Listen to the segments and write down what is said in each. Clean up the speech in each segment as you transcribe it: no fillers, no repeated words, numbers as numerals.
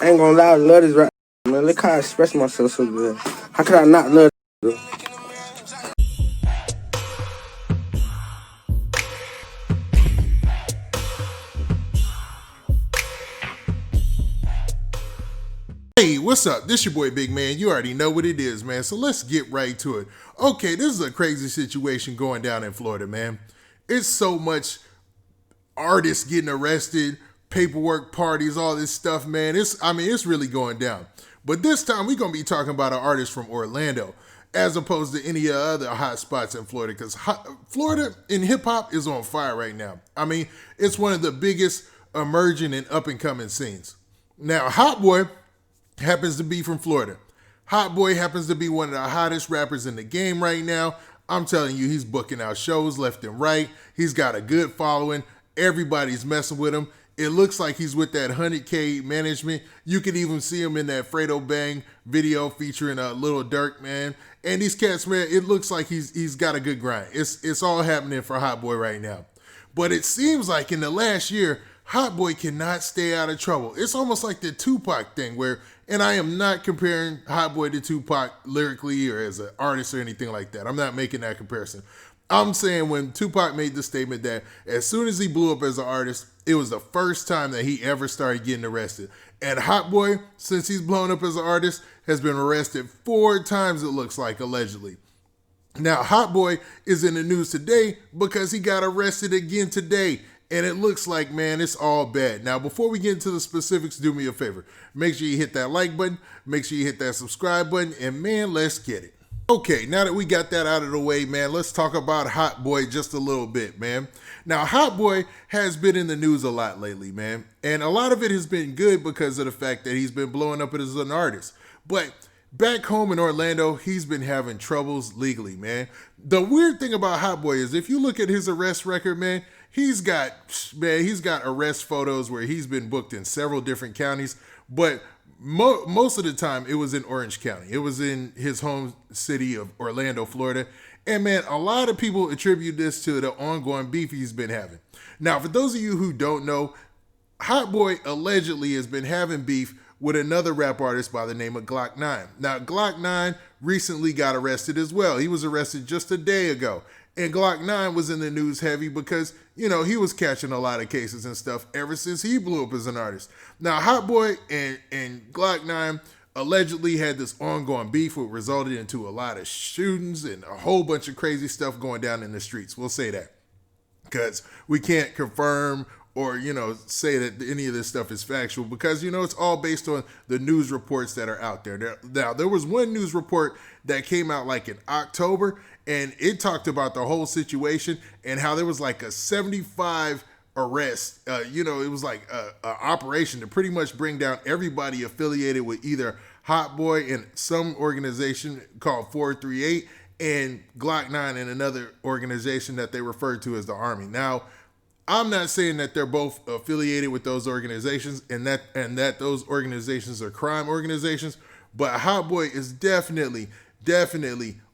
I ain't gonna lie, I love this rap, man. Look how I express myself so good. How could I not love this, bro? Hey, what's up? This your boy Big Man. You already know what it is, man. So let's get right to it. Okay, this is a crazy situation going down in Florida, man. It's so much artists getting arrested, paperwork parties, all this stuff, man. It's really going down. But this time we're gonna be talking about an artist from Orlando, as opposed to any other hot spots in Florida, because Florida in hip hop is on fire right now. I mean, it's one of the biggest emerging and up and coming scenes. Now, Hotboii happens to be from Florida. Hotboii happens to be one of the hottest rappers in the game right now. I'm telling you, he's booking out shows left and right. He's got a good following. Everybody's messing with him. It looks like he's with that 100K management. You can even see him in that Fredo Bang video featuring a Lil Durk, man. And these cats, man, it looks like he's got a good grind. It's all happening for Hotboii right now. But it seems like in the last year, Hotboii cannot stay out of trouble. It's almost like the Tupac thing where, and I am not comparing Hotboii to Tupac lyrically or as an artist or anything like that. I'm not making that comparison. I'm saying when Tupac made the statement that as soon as he blew up as an artist, it was the first time that he ever started getting arrested. And Hotboii, since he's blown up as an artist, has been arrested 4 times, it looks like, allegedly. Now, Hotboii is in the news today because he got arrested again today. And it looks like, man, it's all bad. Now, before we get into the specifics, do me a favor. Make sure you hit that like button. Make sure you hit that subscribe button. And, man, let's get it. Okay, now that we got that out of the way, man, let's talk about Hotboii just a little bit, man. Now, Hotboii has been in the news a lot lately, man. And a lot of it has been good because of the fact that he's been blowing up as an artist. But back home in Orlando, he's been having troubles legally, man. The weird thing about Hotboii is if you look at his arrest record, man, he's got arrest photos where he's been booked in several different counties, but most of the time it was in Orange County. It was in his home city of Orlando, Florida. And man, a lot of people attribute this to the ongoing beef he's been having. Now, for those of you who don't know, Hotboii allegedly has been having beef with another rap artist by the name of Glock 9. Now, Glock 9 recently got arrested as well. He was arrested just a day ago. And Glock 9 was in the news heavy because, you know, he was catching a lot of cases and stuff ever since he blew up as an artist. Now, Hotboii and Glock 9 allegedly had this ongoing beef, which resulted into a lot of shootings and a whole bunch of crazy stuff going down in the streets. We'll say that because we can't confirm or, you know, say that any of this stuff is factual because, you know, it's all based on the news reports that are out there. Now, there was one news report that came out like in October, and it talked about the whole situation and how there was like a 75 arrest. It was like a operation to pretty much bring down everybody affiliated with either Hotboii and some organization called 438 and Glock 9 and another organization that they referred to as the Army. Now, I'm not saying that they're both affiliated with those organizations and that those organizations are crime organizations, but Hotboii is definitely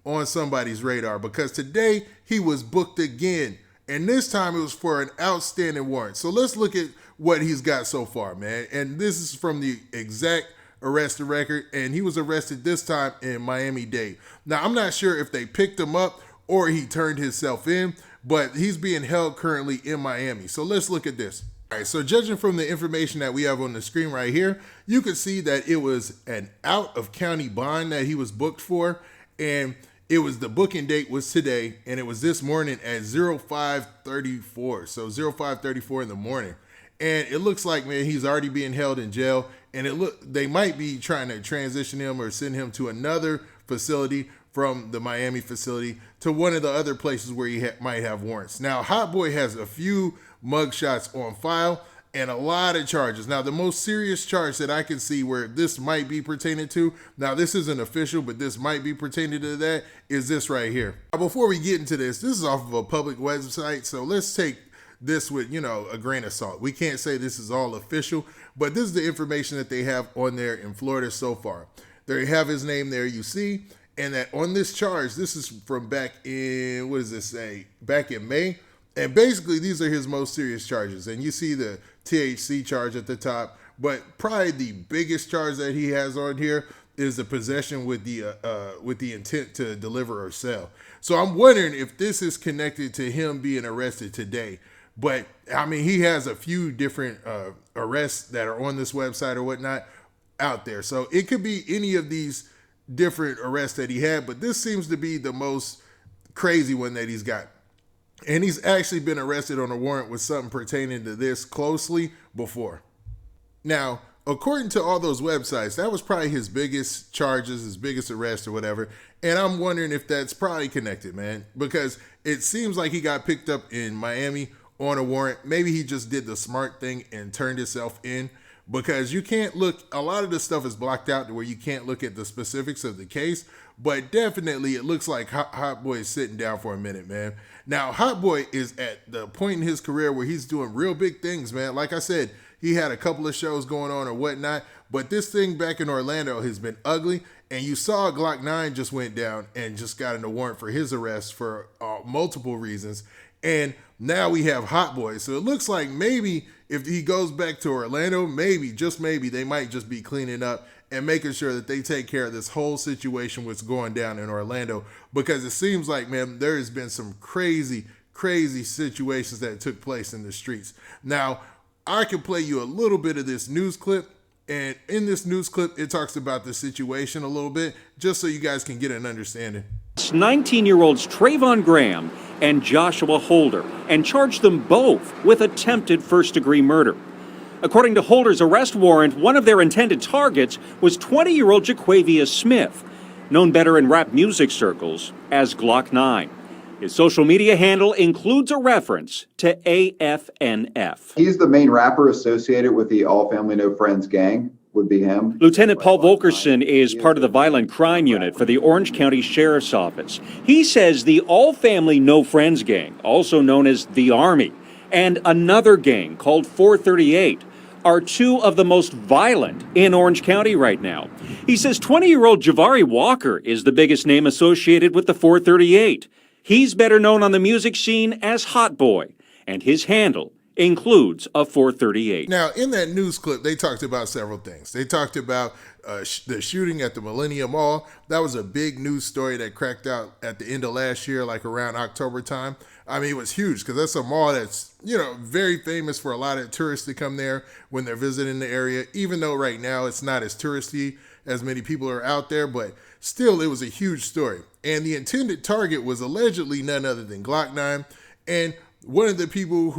on somebody's radar because today he was booked again, and this time it was for an outstanding warrant. So let's look at what he's got so far, man. And this is from the exact arrest record, and he was arrested this time in Miami-Dade. Now, I'm not sure if they picked him up or he turned himself in, but he's being held currently in Miami. So let's look at this. All right, so judging from the information that we have on the screen right here, you can see that it was an out-of-county bond that he was booked for, and the booking date was today, and it was this morning at 05:34, so 05:34 in the morning. And it looks like, man, he's already being held in jail, and they might be trying to transition him or send him to another facility from the Miami facility to one of the other places where he might have warrants. Now, Hotboii has a few mugshots on file and a lot of charges. Now, the most serious charge that I can see where this might be pertaining to, now this isn't official, but this might be pertaining to that, is this right here. Now, before we get into this is off of a public website, so let's take this with, a grain of salt. We can't say this is all official, but this is the information that they have on there in Florida so far. There you have his name there, you see. And that on this charge, this is from back in, what does this say? Back in May. And basically, these are his most serious charges. And you see the THC charge at the top, but probably the biggest charge that he has on here is the possession with the intent to deliver or sell. So I'm wondering if this is connected to him being arrested today. But I mean, he has a few different arrests that are on this website or whatnot out there. So it could be any of these different arrests that he had, but this seems to be the most crazy one that he's got. And he's actually been arrested on a warrant with something pertaining to this closely before. Now, according to all those websites, that was probably his biggest charges, his biggest arrest or whatever. And I'm wondering if that's probably connected, man, because it seems like he got picked up in Miami on a warrant. Maybe he just did the smart thing and turned himself in, because you can't look, a lot of the stuff is blocked out to where you can't look at the specifics of the case, but definitely it looks like Hotboii is sitting down for a minute, man. Now, Hotboii is at the point in his career where he's doing real big things, man. Like I said, he had a couple of shows going on or whatnot, but this thing back in Orlando has been ugly, and you saw Glock 9 just went down and just got in a warrant for his arrest for multiple reasons, and now we have Hotboii. So it looks like maybe if he goes back to Orlando, maybe, just maybe, they might just be cleaning up and making sure that they take care of this whole situation what's going down in Orlando, because it seems like, man, there has been some crazy, crazy situations that took place in the streets. Now, I can play you a little bit of this news clip, and in this news clip, it talks about the situation a little bit, just so you guys can get an understanding. 19-year-olds Trayvon Graham and Joshua Holder, and charged them both with attempted first-degree murder. According to Holder's arrest warrant, one of their intended targets was 20-year-old Jaquavia Smith, known better in rap music circles as Glock 9. His social media handle includes a reference to AFNF. He's the main rapper associated with the All Family No Friends gang, would be him. Lieutenant Paul Volkerson is part of the violent crime unit for the Orange County Sheriff's Office. He says the All Family No Friends gang, also known as the Army, and another gang called 438 are two of the most violent in Orange County right now. He says 20-year-old Javari Walker is the biggest name associated with the 438. He's better known on the music scene as Hotboii, and his handle includes a 438. Now, in that news clip, they talked about several things. They talked about the shooting at the Millennium Mall. That was a big news story that cracked out at the end of last year, like around October time. I mean, it was huge because that's a mall that's, very famous for a lot of tourists to come there when they're visiting the area, even though right now it's not as touristy as many people are out there, but still it was a huge story. And the intended target was allegedly none other than Glock 9, and one of the people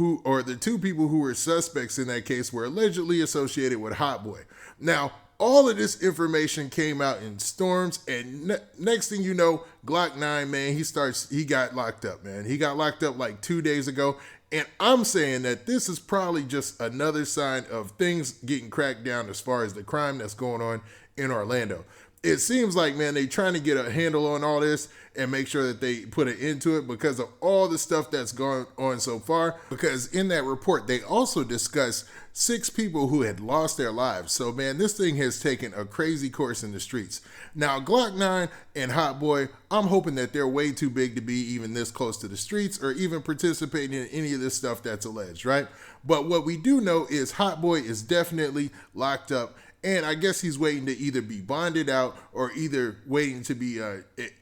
the two people who were suspects in that case were allegedly associated with Hotboii. Now, all of this information came out in storms, and next thing you know, Glock 9, man, he got locked up, man. He got locked up like 2 days ago, and I'm saying that this is probably just another sign of things getting cracked down as far as the crime that's going on in Orlando. It seems like, man, they're trying to get a handle on all this and make sure that they put an end to it because of all the stuff that's gone on so far. Because in that report, they also discuss 6 people who had lost their lives. So, man, this thing has taken a crazy course in the streets. Now, Glock 9 and Hotboii, I'm hoping that they're way too big to be even this close to the streets or even participating in any of this stuff that's alleged, right? But what we do know is Hotboii is definitely locked up. And I guess he's waiting to either be bonded out or either waiting to be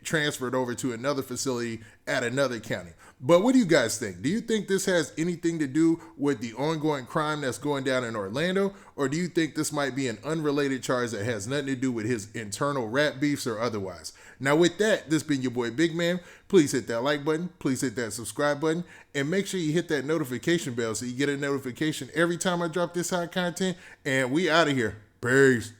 transferred over to another facility at another county. But what do you guys think? Do you think this has anything to do with the ongoing crime that's going down in Orlando? Or do you think this might be an unrelated charge that has nothing to do with his internal rap beefs or otherwise? Now with that, this been your boy Big Man. Please hit that like button. Please hit that subscribe button. And make sure you hit that notification bell so you get a notification every time I drop this hot content. And we out of here. Peace.